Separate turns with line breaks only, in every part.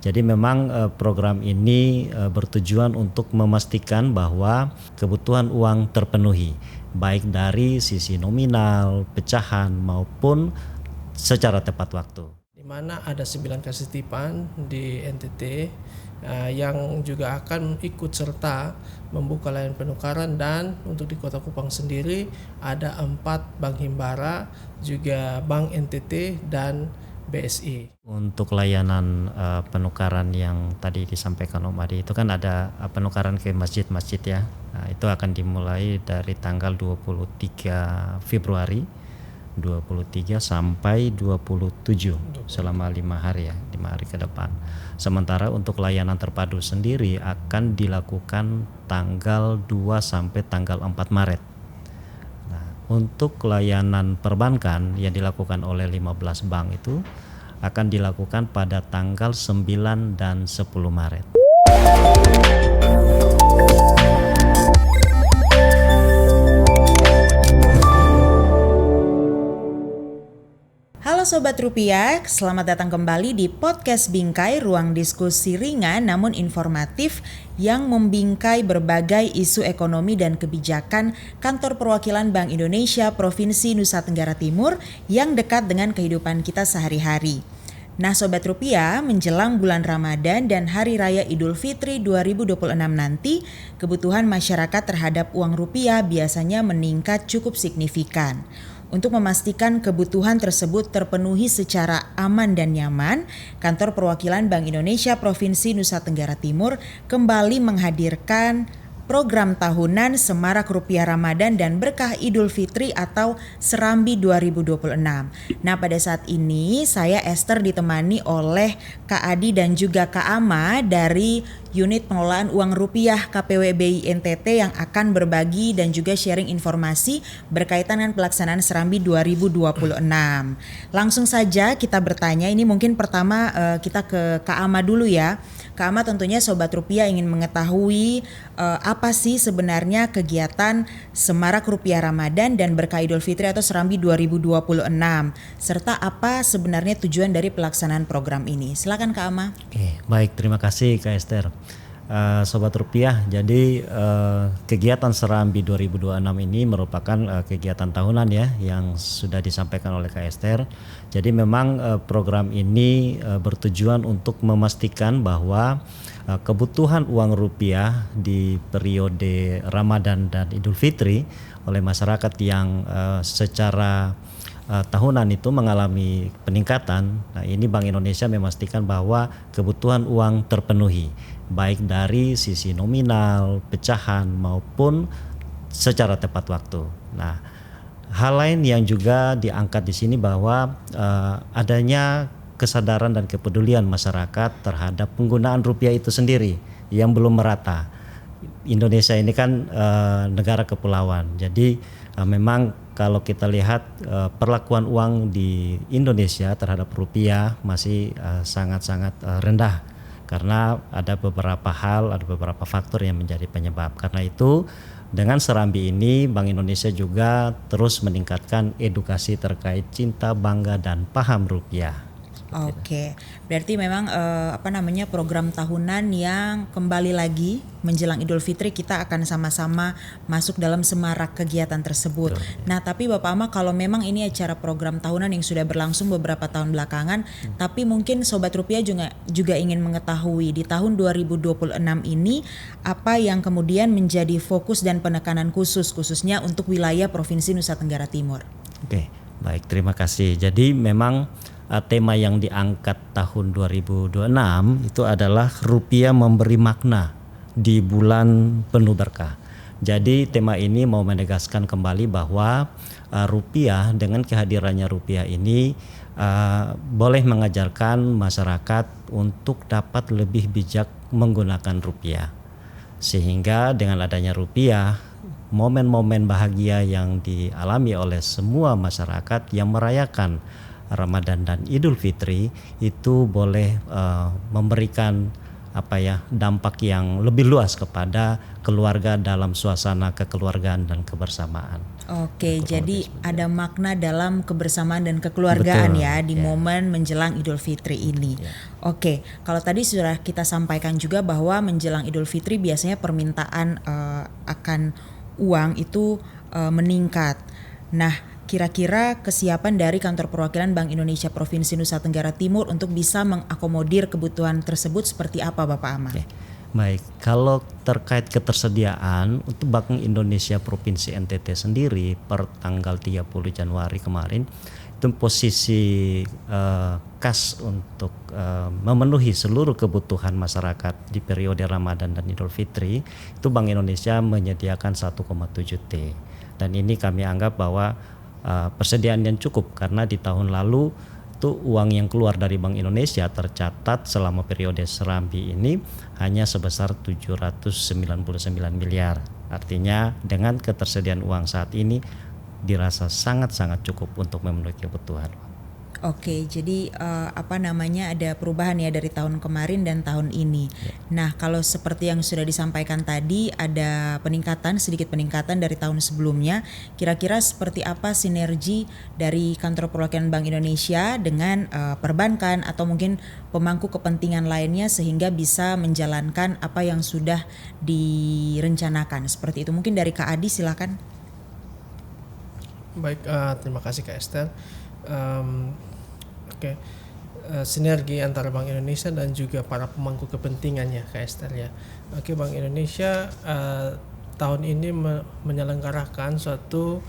Jadi memang program ini bertujuan untuk memastikan bahwa kebutuhan uang terpenuhi, baik dari sisi nominal, pecahan maupun secara tepat waktu.
Di mana ada 9 kasih titipan di NTT yang juga akan ikut serta membuka layanan penukaran, dan untuk di Kota Kupang sendiri ada 4 bank himbara, juga Bank NTT dan BSI.
Untuk layanan penukaran yang tadi disampaikan Om Adi itu kan ada penukaran ke masjid-masjid ya. Nah, itu akan dimulai dari tanggal 23 Februari 23 sampai 27 selama 5 hari ya, 5 hari ke depan. Sementara untuk layanan terpadu sendiri akan dilakukan tanggal 2 sampai tanggal 4 Maret. Untuk layanan perbankan yang dilakukan oleh 15 bank itu akan dilakukan pada tanggal 9 dan 10 Maret.
Halo Sobat Rupiah, selamat datang kembali di Podcast Bingkai, ruang diskusi ringan namun informatif yang membingkai berbagai isu ekonomi dan kebijakan Kantor Perwakilan Bank Indonesia Provinsi Nusa Tenggara Timur yang dekat dengan kehidupan kita sehari-hari. Nah Sobat Rupiah, menjelang bulan Ramadan dan Hari Raya Idul Fitri 2026 nanti, kebutuhan masyarakat terhadap uang rupiah biasanya meningkat cukup signifikan. Untuk memastikan kebutuhan tersebut terpenuhi secara aman dan nyaman, Kantor Perwakilan Bank Indonesia Provinsi Nusa Tenggara Timur kembali menghadirkan program tahunan Semarak Rupiah Ramadan dan Berkah Idul Fitri atau Serambi 2026. Nah pada saat ini saya Esther ditemani oleh Kak Adi dan juga Kak Ama dari Unit Pengelolaan Uang Rupiah KPWBI NTT yang akan berbagi dan juga sharing informasi berkaitan dengan pelaksanaan Serambi 2026. Langsung saja kita bertanya, ini mungkin pertama kita ke Kak Ama dulu ya. Kak Ama, tentunya Sobat Rupiah ingin mengetahui apa sih sebenarnya kegiatan Semarak Rupiah Ramadan dan Berkah Idul Fitri atau Serambi 2026, serta apa sebenarnya tujuan dari pelaksanaan program ini. Silakan Kak Ama.
Oke, baik, terima kasih Kak Esther. Sobat Rupiah, jadi kegiatan Serambi 2026 ini merupakan kegiatan tahunan ya yang sudah disampaikan oleh Kak Esther. Jadi memang program ini bertujuan untuk memastikan bahwa kebutuhan uang rupiah di periode Ramadan dan Idul Fitri oleh masyarakat yang secara tahunan itu mengalami peningkatan. Nah, ini Bank Indonesia memastikan bahwa kebutuhan uang terpenuhi, baik dari sisi nominal, pecahan maupun secara tepat waktu. Nah, hal lain yang juga diangkat di sini bahwa adanya kesadaran dan kepedulian masyarakat terhadap penggunaan rupiah itu sendiri yang belum merata. Indonesia ini kan negara kepulauan, jadi memang kalau kita lihat perlakuan uang di Indonesia terhadap rupiah masih sangat-sangat rendah. Karena ada beberapa hal, ada beberapa faktor yang menjadi penyebab. Karena itu dengan Serambi ini Bank Indonesia juga terus meningkatkan edukasi terkait cinta, bangga dan paham rupiah.
Oke, berarti memang program tahunan yang kembali lagi menjelang Idul Fitri kita akan sama-sama masuk dalam semarak kegiatan tersebut. Nah, tapi Bapak Ama, kalau memang ini acara program tahunan yang sudah berlangsung beberapa tahun belakangan, tapi mungkin Sobat Rupiah juga ingin mengetahui di tahun 2026 ini apa yang kemudian menjadi fokus dan penekanan khususnya untuk wilayah Provinsi Nusa Tenggara Timur.
Oke, baik, terima kasih. Jadi memang tema yang diangkat tahun 2026 itu adalah rupiah memberi makna di bulan penuh berkah. Jadi tema ini mau menegaskan kembali bahwa rupiah dengan kehadirannya rupiah ini boleh mengajarkan masyarakat untuk dapat lebih bijak menggunakan rupiah. Sehingga dengan adanya rupiah, momen-momen bahagia yang dialami oleh semua masyarakat yang merayakan Ramadan dan Idul Fitri itu boleh memberikan dampak yang lebih luas kepada keluarga dalam suasana kekeluargaan dan kebersamaan.
Oke, jadi ada makna dalam kebersamaan dan kekeluargaan
Betul,
ya di
ya.
momen menjelang Idul Fitri ini.
Ya.
Oke, kalau tadi sudah kita sampaikan juga bahwa menjelang Idul Fitri biasanya permintaan akan uang itu meningkat. Nah, kira-kira kesiapan dari Kantor Perwakilan Bank Indonesia Provinsi Nusa Tenggara Timur untuk bisa mengakomodir kebutuhan tersebut seperti apa, Bapak Ahmad?
Oke. Baik, kalau terkait ketersediaan untuk Bank Indonesia Provinsi NTT sendiri per tanggal 30 Januari kemarin itu posisi kas untuk memenuhi seluruh kebutuhan masyarakat di periode Ramadan dan Idul Fitri itu Bank Indonesia menyediakan 1,7 T, dan ini kami anggap bahwa persediaan yang cukup karena di tahun lalu itu uang yang keluar dari Bank Indonesia tercatat selama periode Serambi ini hanya sebesar 799 miliar. Artinya dengan ketersediaan uang saat ini dirasa sangat-sangat cukup untuk memenuhi kebutuhan.
Oke, jadi ada perubahan ya dari tahun kemarin dan tahun ini. Nah, kalau seperti yang sudah disampaikan tadi ada sedikit peningkatan dari tahun sebelumnya. Kira-kira seperti apa sinergi dari Kantor Perwakilan Bank Indonesia dengan perbankan atau mungkin pemangku kepentingan lainnya sehingga bisa menjalankan apa yang sudah direncanakan. Seperti itu. Mungkin dari Kak Adi silakan.
Baik, terima kasih Kak Esther. Sinergi antara Bank Indonesia dan juga para pemangku kepentingan ya Kak Esther ya. Bank Indonesia tahun ini menyelenggarakan suatu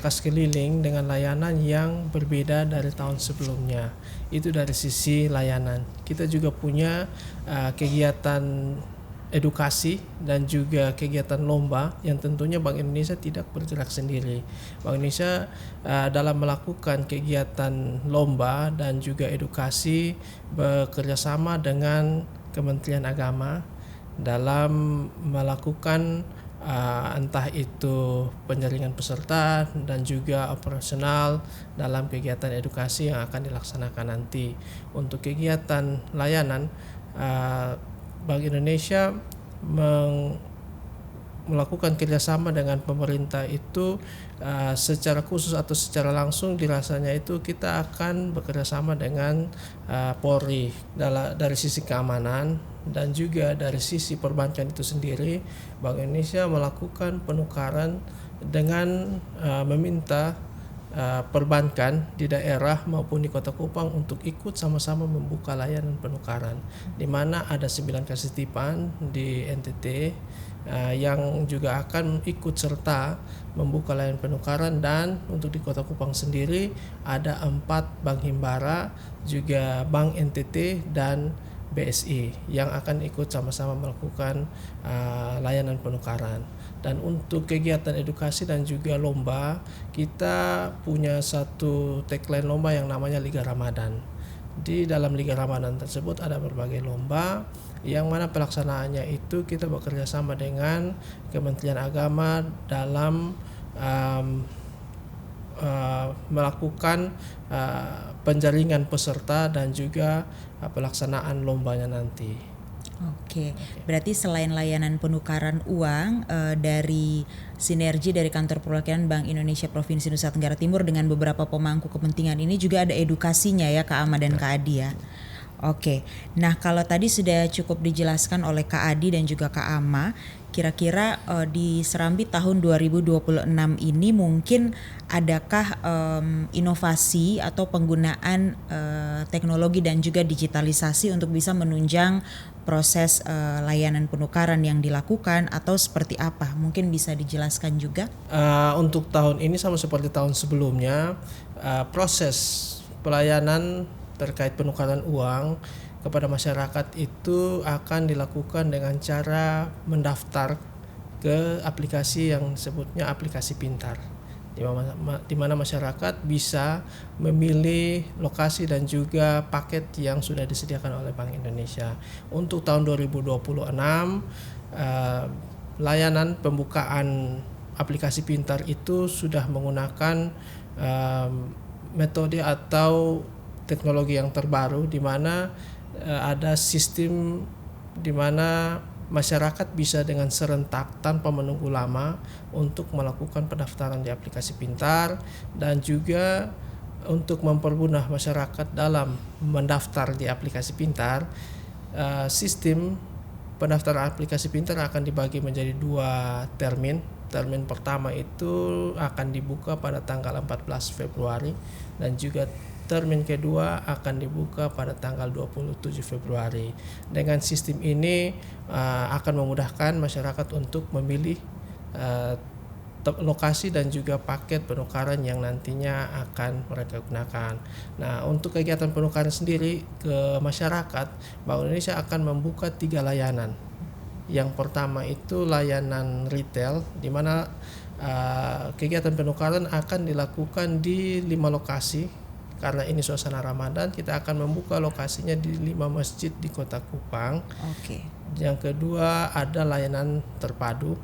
kas keliling dengan layanan yang berbeda dari tahun sebelumnya. Itu dari sisi layanan. Kita juga punya kegiatan edukasi dan juga kegiatan lomba yang tentunya Bank Indonesia tidak bergerak sendiri. Bank Indonesia dalam melakukan kegiatan lomba dan juga edukasi bekerjasama dengan Kementerian Agama dalam melakukan entah itu penjaringan peserta dan juga operasional dalam kegiatan edukasi yang akan dilaksanakan nanti. Untuk kegiatan layanan Bank Indonesia melakukan kerjasama dengan pemerintah itu secara khusus atau secara langsung dirasanya itu kita akan bekerjasama dengan Polri dari sisi keamanan dan juga dari sisi perbankan itu sendiri. Bank Indonesia melakukan penukaran dengan meminta perbankan di daerah maupun di Kota Kupang untuk ikut sama-sama membuka layanan penukaran, di mana ada 9 kas titipan di NTT yang juga akan ikut serta membuka layanan penukaran. Dan untuk di Kota Kupang sendiri ada 4 bank himbara, juga Bank NTT dan BSI yang akan ikut sama-sama melakukan layanan penukaran. Dan untuk kegiatan edukasi dan juga lomba, kita punya satu tagline lomba yang namanya Liga Ramadan. Di dalam Liga Ramadan tersebut ada berbagai lomba yang mana pelaksanaannya itu kita bekerja sama dengan Kementerian Agama dalam melakukan penjaringan peserta dan juga pelaksanaan lombanya nanti.
Oke, berarti selain layanan penukaran uang dari sinergi dari Kantor Perwakilan Bank Indonesia Provinsi Nusa Tenggara Timur dengan beberapa pemangku kepentingan ini juga ada edukasinya ya Kak Ahmad dan Kak Adi ya. Oke, nah kalau tadi sudah cukup dijelaskan oleh Kak Adi dan juga Kak Ama, kira-kira di Serambi tahun 2026 ini mungkin adakah inovasi atau penggunaan teknologi dan juga digitalisasi untuk bisa menunjang proses layanan penukaran yang dilakukan atau seperti apa? Mungkin bisa dijelaskan juga?
Untuk tahun ini sama seperti tahun sebelumnya, proses pelayanan terkait penukaran uang kepada masyarakat itu akan dilakukan dengan cara mendaftar ke aplikasi yang disebutnya aplikasi pintar, di mana masyarakat bisa memilih lokasi dan juga paket yang sudah disediakan oleh Bank Indonesia. Untuk tahun 2026 layanan pembukaan aplikasi pintar itu sudah menggunakan metode atau teknologi yang terbaru, di mana ada sistem di mana masyarakat bisa dengan serentak tanpa menunggu lama untuk melakukan pendaftaran di aplikasi pintar, dan juga untuk mempermudah masyarakat dalam mendaftar di aplikasi pintar. Sistem pendaftaran aplikasi pintar akan dibagi menjadi 2 termin. Termin pertama itu akan dibuka pada tanggal 14 Februari dan juga termin kedua akan dibuka pada tanggal 27 Februari. Dengan sistem ini akan memudahkan masyarakat untuk memilih lokasi dan juga paket penukaran yang nantinya akan mereka gunakan. Nah, untuk kegiatan penukaran sendiri ke masyarakat, Bank Indonesia akan membuka 3 layanan. Yang pertama itu layanan retail, di mana kegiatan penukaran akan dilakukan di 5 lokasi. Karena ini suasana Ramadan, kita akan membuka lokasinya di 5 masjid di Kota Kupang.
Oke.
Yang kedua ada layanan terpadu.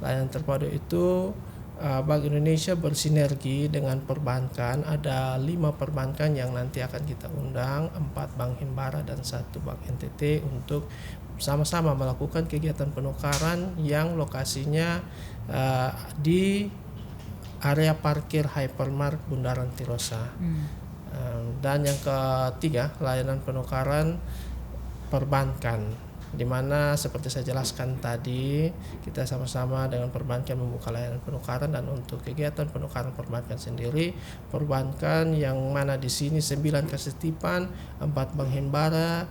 Layanan terpadu itu Bank Indonesia bersinergi dengan perbankan. Ada 5 perbankan yang nanti akan kita undang, 4 Bank Himbara dan 1 Bank NTT untuk sama-sama melakukan kegiatan penukaran yang lokasinya di area parkir Hypermart Bundaran Tirosa. Dan yang ketiga, layanan penukaran perbankan, di mana seperti saya jelaskan tadi, kita sama-sama dengan perbankan membuka layanan penukaran. Dan untuk kegiatan penukaran perbankan sendiri, perbankan yang mana di sini 9 Kasetipan, 4 Bank Himbara,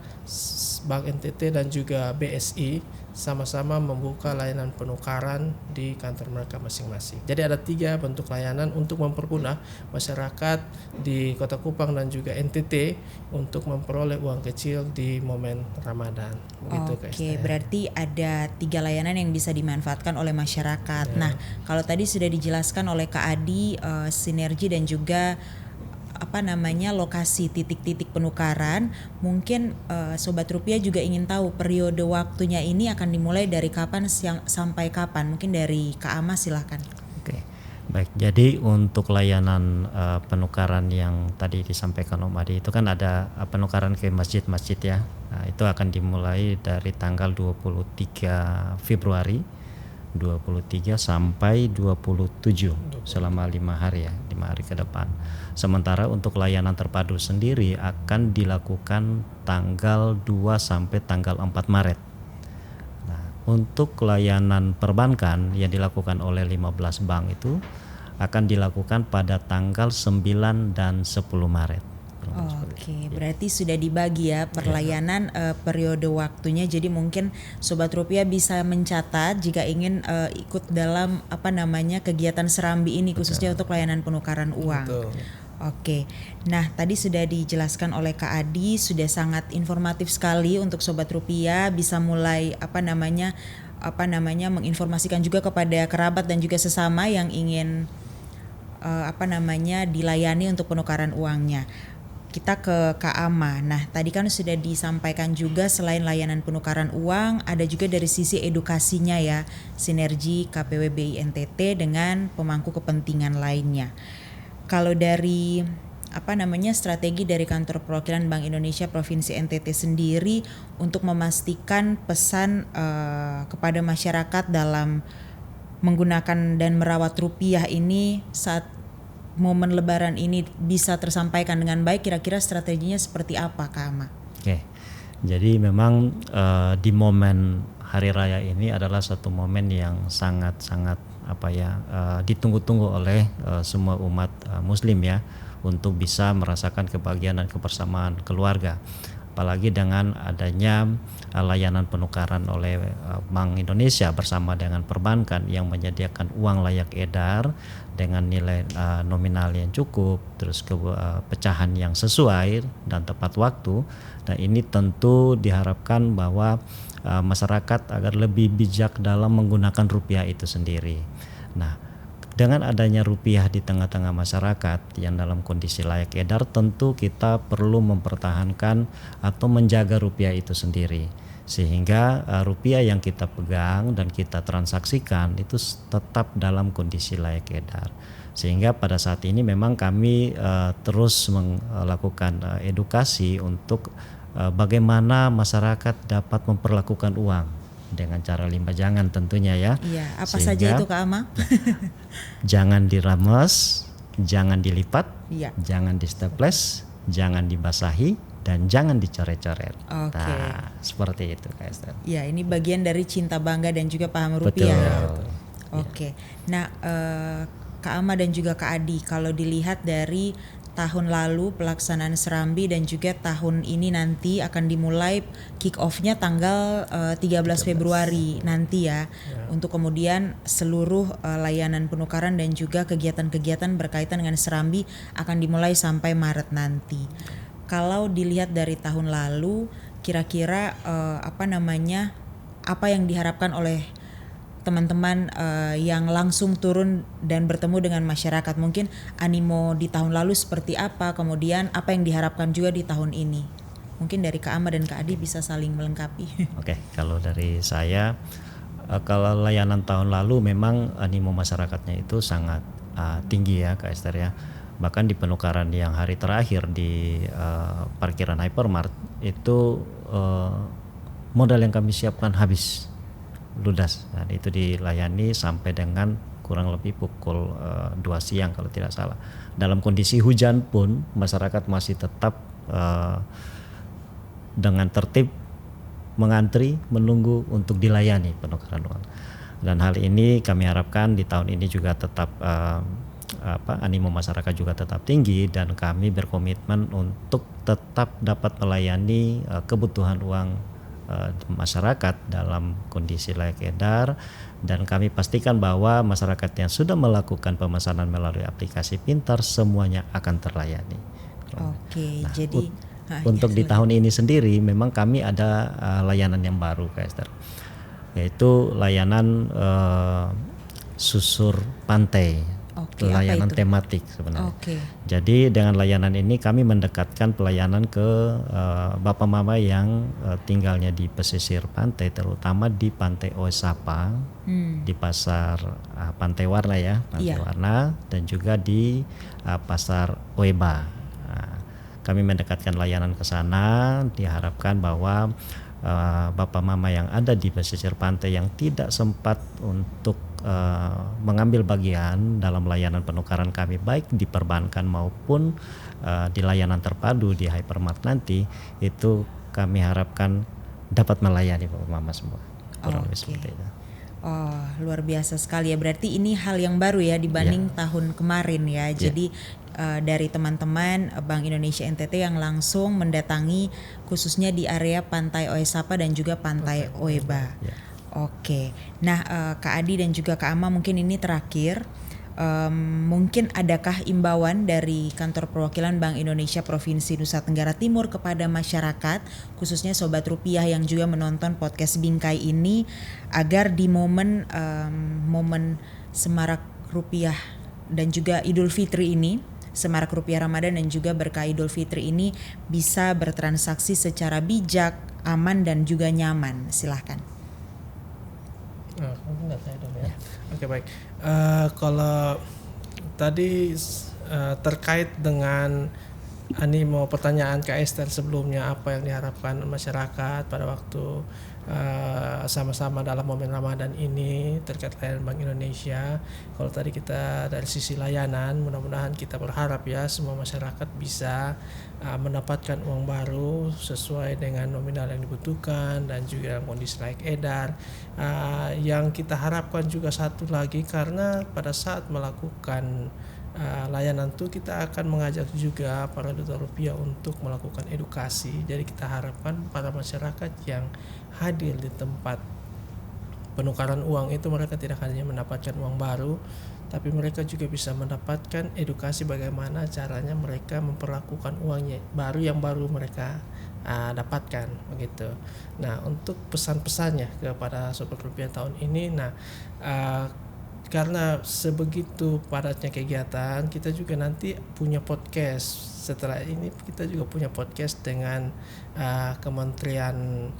Bank NTT dan juga BSI sama-sama membuka layanan penukaran di kantor mereka masing-masing. Jadi ada 3 bentuk layanan untuk mempermudah masyarakat di Kota Kupang dan juga NTT untuk memperoleh uang kecil di momen Ramadan.
Oke, berarti ada 3 layanan yang bisa dimanfaatkan oleh masyarakat. Nah, kalau tadi sudah dijelaskan oleh Kak Adi, sinergi dan juga lokasi titik-titik penukaran, mungkin Sobat Rupiah juga ingin tahu periode waktunya ini akan dimulai dari kapan sampai kapan. Mungkin dari Kak Ama silahkan.
Oke, baik. Jadi untuk layanan penukaran yang tadi disampaikan Om Adi itu kan ada penukaran ke masjid-masjid ya. Nah, itu akan dimulai dari tanggal 23 Februari 23 sampai 27 selama 5 hari ya, 5 hari ke depan. Sementara untuk layanan terpadu sendiri akan dilakukan tanggal 2 sampai tanggal 4 Maret. Nah, untuk layanan perbankan yang dilakukan oleh 15 bank itu akan dilakukan pada tanggal 9 dan 10 Maret.
Oke, berarti sudah dibagi ya perlayanan periode waktunya. Jadi mungkin Sobat Rupiah bisa mencatat jika ingin ikut dalam kegiatan Serambi ini, khususnya untuk layanan penukaran uang.
Betul.
Oke, nah tadi sudah dijelaskan oleh Kak Adi, sudah sangat informatif sekali untuk Sobat Rupiah, bisa mulai menginformasikan juga kepada kerabat dan juga sesama yang ingin dilayani untuk penukaran uangnya. Kita ke Kak Ama. Nah, tadi kan sudah disampaikan juga selain layanan penukaran uang, ada juga dari sisi edukasinya ya, sinergi KPW BI NTT dengan pemangku kepentingan lainnya. Kalau dari strategi dari kantor perwakilan Bank Indonesia Provinsi NTT sendiri untuk memastikan pesan kepada masyarakat dalam menggunakan dan merawat rupiah ini saat momen Lebaran ini bisa tersampaikan dengan baik, kira-kira strateginya seperti apa, Kak Ama?
Oke, jadi memang di momen Hari Raya ini adalah satu momen yang sangat-sangat ditunggu-tunggu oleh semua umat Muslim ya, untuk bisa merasakan kebahagiaan dan kebersamaan keluarga. Apalagi dengan adanya layanan penukaran oleh Bank Indonesia bersama dengan perbankan yang menyediakan uang layak edar dengan nilai nominal yang cukup, terus pecahan yang sesuai dan tepat waktu. Nah, ini tentu diharapkan bahwa masyarakat agar lebih bijak dalam menggunakan rupiah itu sendiri. Nah, dengan adanya rupiah di tengah-tengah masyarakat yang dalam kondisi layak edar, tentu kita perlu mempertahankan atau menjaga rupiah itu sendiri, sehingga rupiah yang kita pegang dan kita transaksikan itu tetap dalam kondisi layak edar. Sehingga pada saat ini memang kami terus melakukan edukasi untuk bagaimana masyarakat dapat memperlakukan uang dengan cara limbah jangan tentunya ya.
Iya, apa
Sehingga
saja itu Kak Ama?
jangan dirames, jangan dilipat,
Iya.
jangan di staples, jangan dibasahi, dan jangan dicoret-coret.
Oke.
Nah, seperti itu Kak Esther.
Ya, ini bagian dari cinta bangga dan juga paham rupiah.
Betul.
Oke. Nah, Kak Ama dan juga Kak Adi, kalau dilihat dari tahun lalu pelaksanaan Serambi dan juga tahun ini nanti akan dimulai kick off-nya tanggal 13 Februari nanti ya. Untuk kemudian seluruh layanan penukaran dan juga kegiatan-kegiatan berkaitan dengan Serambi akan dimulai sampai Maret nanti. Kalau dilihat dari tahun lalu, kira-kira apa yang diharapkan oleh teman-teman yang langsung turun dan bertemu dengan masyarakat? Mungkin animo di tahun lalu seperti apa, kemudian apa yang diharapkan juga di tahun ini? Mungkin dari Kak Ama dan Kak Adi bisa saling melengkapi.
Oke, kalau dari saya, kalau layanan tahun lalu memang animo masyarakatnya itu sangat tinggi ya Kak Esther ya. Bahkan di penukaran yang hari terakhir di parkiran hypermart itu modal yang kami siapkan habis ludas, dan itu dilayani sampai dengan kurang lebih pukul 2 siang kalau tidak salah. Dalam kondisi hujan pun masyarakat masih tetap dengan tertib mengantri menunggu untuk dilayani penukaran uang. Dan hal ini kami harapkan di tahun ini juga tetap animo masyarakat juga tetap tinggi, dan kami berkomitmen untuk tetap dapat melayani kebutuhan uang masyarakat dalam kondisi layak edar, dan kami pastikan bahwa masyarakat yang sudah melakukan pemesanan melalui aplikasi pintar semuanya akan terlayani.
Oke,
Nah,
jadi
untuk di tahun ini sendiri memang kami ada layanan yang baru Kak Esther, yaitu layanan susur pantai.
Oke,
Layanan
apa itu?
tematik sebenarnya.
Oke.
Jadi dengan layanan ini kami mendekatkan pelayanan ke bapak mama yang tinggalnya di pesisir pantai, terutama di Pantai Oesapa, di pasar Pantai Warna ya, Pantai Warna, dan juga di pasar Oeba. Nah, kami mendekatkan layanan ke sana, diharapkan bahwa bapak mama yang ada di pesisir pantai yang tidak sempat untuk mengambil bagian dalam layanan penukaran kami baik di perbankan maupun di layanan terpadu di hypermart nanti, itu kami harapkan dapat melayani bapak mama semua. Kurang lebih seperti itu.
Oh, luar biasa sekali ya. Berarti ini hal yang baru ya dibanding tahun kemarin ya. Jadi dari teman-teman Bank Indonesia NTT yang langsung mendatangi khususnya di area Pantai Oesapa dan juga Pantai Oeba. Oke. Nah, Kak Adi dan juga Kak Ama, mungkin ini terakhir. Mungkin adakah imbauan dari Kantor Perwakilan Bank Indonesia Provinsi Nusa Tenggara Timur kepada masyarakat, khususnya Sobat Rupiah yang juga menonton podcast Bingkai ini, agar di momen Semarak Rupiah dan juga Idul Fitri ini, Semarak Rupiah Ramadan dan juga Berkah Idul Fitri ini bisa bertransaksi secara bijak, aman dan juga nyaman? Silahkan.
Oke, baik. Kalau tadi terkait dengan animo pertanyaan Kak Esther sebelumnya, apa yang diharapkan masyarakat pada waktu sama-sama dalam momen Ramadan ini terkait layanan Bank Indonesia. Kalau tadi kita dari sisi layanan, mudah-mudahan kita berharap ya semua masyarakat bisa mendapatkan uang baru sesuai dengan nominal yang dibutuhkan dan juga kondisi layak edar. Yang kita harapkan juga satu lagi, karena pada saat melakukan layanan itu kita akan mengajak juga para duta rupiah untuk melakukan edukasi. Jadi kita harapkan para masyarakat yang hadir di tempat penukaran uang itu, mereka tidak hanya mendapatkan uang baru, tapi mereka juga bisa mendapatkan edukasi bagaimana caranya mereka memperlakukan uangnya yang baru mereka dapatkan begitu. Nah, untuk pesan-pesannya kepada Sobat Rupiah tahun ini, karena sebegitu padatnya kegiatan, kita juga nanti punya podcast. Setelah ini kita juga punya podcast dengan Kementerian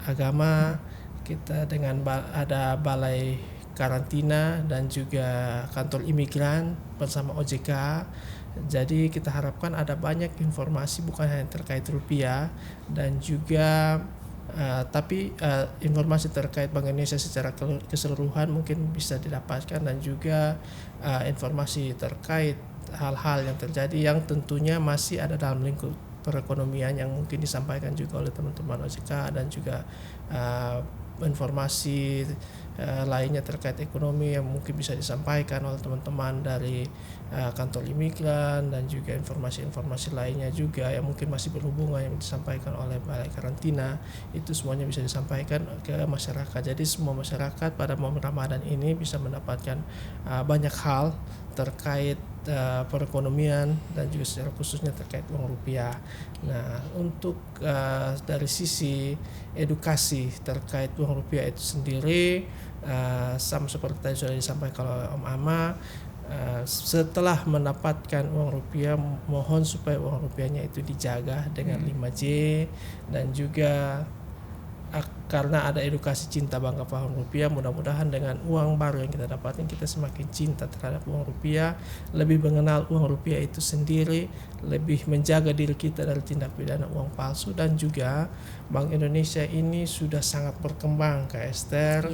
Agama. Kita dengan ada Balai Karantina dan juga Kantor Imigran bersama OJK. Jadi kita harapkan ada banyak informasi bukan hanya terkait rupiah, dan juga Tapi informasi terkait Bank Indonesia secara keseluruhan mungkin bisa didapatkan, dan juga informasi terkait hal-hal yang terjadi yang tentunya masih ada dalam lingkup perekonomian yang mungkin disampaikan juga oleh teman-teman OJK, dan juga informasi lainnya terkait ekonomi yang mungkin bisa disampaikan oleh teman-teman dari kantor imigran, dan juga informasi-informasi lainnya juga yang mungkin masih berhubungan yang disampaikan oleh Balai Karantina. Itu semuanya bisa disampaikan ke masyarakat. Jadi semua masyarakat pada momen Ramadan ini bisa mendapatkan banyak hal terkait perekonomian, dan juga secara khususnya terkait uang rupiah. Nah, untuk dari sisi edukasi terkait uang rupiah itu sendiri, sama seperti tadi sudah disampaikan oleh Om Ama, setelah mendapatkan uang rupiah, mohon supaya uang rupiahnya itu dijaga dengan 5J, dan juga karena ada edukasi cinta bangga paham rupiah, mudah-mudahan dengan uang baru yang kita dapatin, kita semakin cinta terhadap uang rupiah, lebih mengenal uang rupiah itu sendiri, lebih menjaga diri kita dari tindak pidana uang palsu. Dan juga Bank Indonesia ini sudah sangat berkembang, Kak Esther.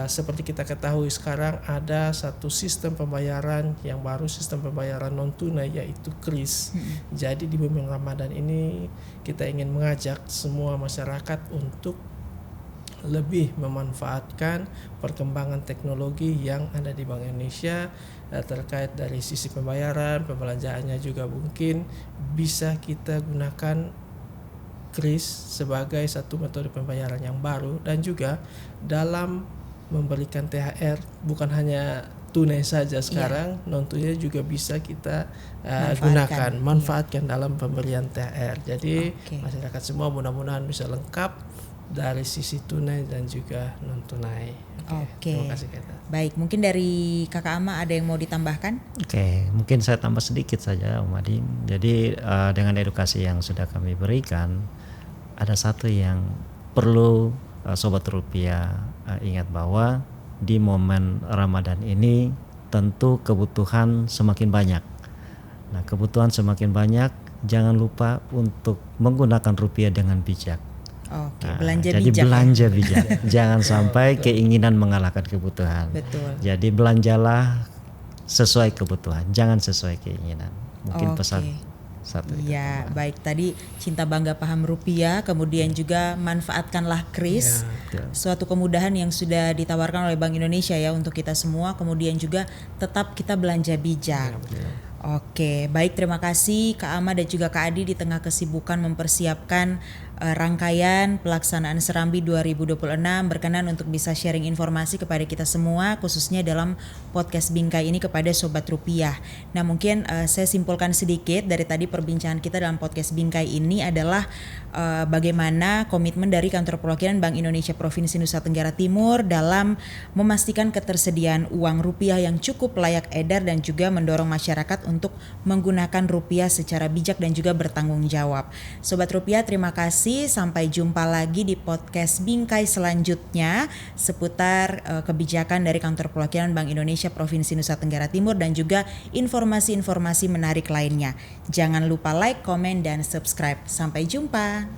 Seperti kita ketahui sekarang ada satu sistem pembayaran yang baru, sistem pembayaran non tunai, yaitu KRIS. Jadi di bulan Ramadan ini kita ingin mengajak semua masyarakat untuk lebih memanfaatkan perkembangan teknologi yang ada di Bank Indonesia terkait dari sisi pembayaran, pembelanjaannya juga mungkin bisa kita gunakan KRIS sebagai satu metode pembayaran yang baru. Dan juga dalam memberikan THR bukan hanya tunai saja sekarang, non tunai juga bisa kita manfaatkan dalam pemberian THR. Jadi masyarakat semua mudah-mudahan bisa lengkap dari sisi tunai dan juga non tunai. Terima kasih, Kak.
Baik, mungkin dari Kakak Ama ada yang mau ditambahkan?
Mungkin saya tambah sedikit saja, Om Adi. Jadi dengan edukasi yang sudah kami berikan, ada satu yang perlu Sobat Rupiah ingat, bahwa di momen Ramadan ini tentu kebutuhan semakin banyak. Nah, kebutuhan semakin banyak, jangan lupa untuk menggunakan rupiah dengan bijak.
Belanja
jadi
bijak.
Belanja bijak. Jangan sampai keinginan mengalahkan kebutuhan.
Betul.
Jadi belanjalah sesuai kebutuhan, jangan sesuai keinginan. Mungkin pesan satu.
Ya, baik, tadi cinta bangga paham rupiah, kemudian juga manfaatkanlah KRIS, suatu kemudahan yang sudah ditawarkan oleh Bank Indonesia ya untuk kita semua. Kemudian juga tetap kita belanja bijak. Oke, baik, terima kasih Kak Ama dan juga Kak Adi di tengah kesibukan mempersiapkan rangkaian pelaksanaan Serambi 2026 berkenan untuk bisa sharing informasi kepada kita semua, khususnya dalam podcast Bingkai ini kepada Sobat Rupiah. Nah, mungkin saya simpulkan sedikit dari tadi perbincangan kita dalam podcast Bingkai ini adalah bagaimana komitmen dari Kantor Perwakilan Bank Indonesia Provinsi Nusa Tenggara Timur dalam memastikan ketersediaan uang rupiah yang cukup layak edar dan juga mendorong masyarakat untuk menggunakan rupiah secara bijak dan juga bertanggung jawab. Sobat Rupiah, terima kasih. Sampai jumpa lagi di podcast Bingkai selanjutnya seputar kebijakan dari Kantor Perwakilan Bank Indonesia Provinsi Nusa Tenggara Timur dan juga informasi-informasi menarik lainnya. Jangan lupa like, komen, dan subscribe. Sampai jumpa.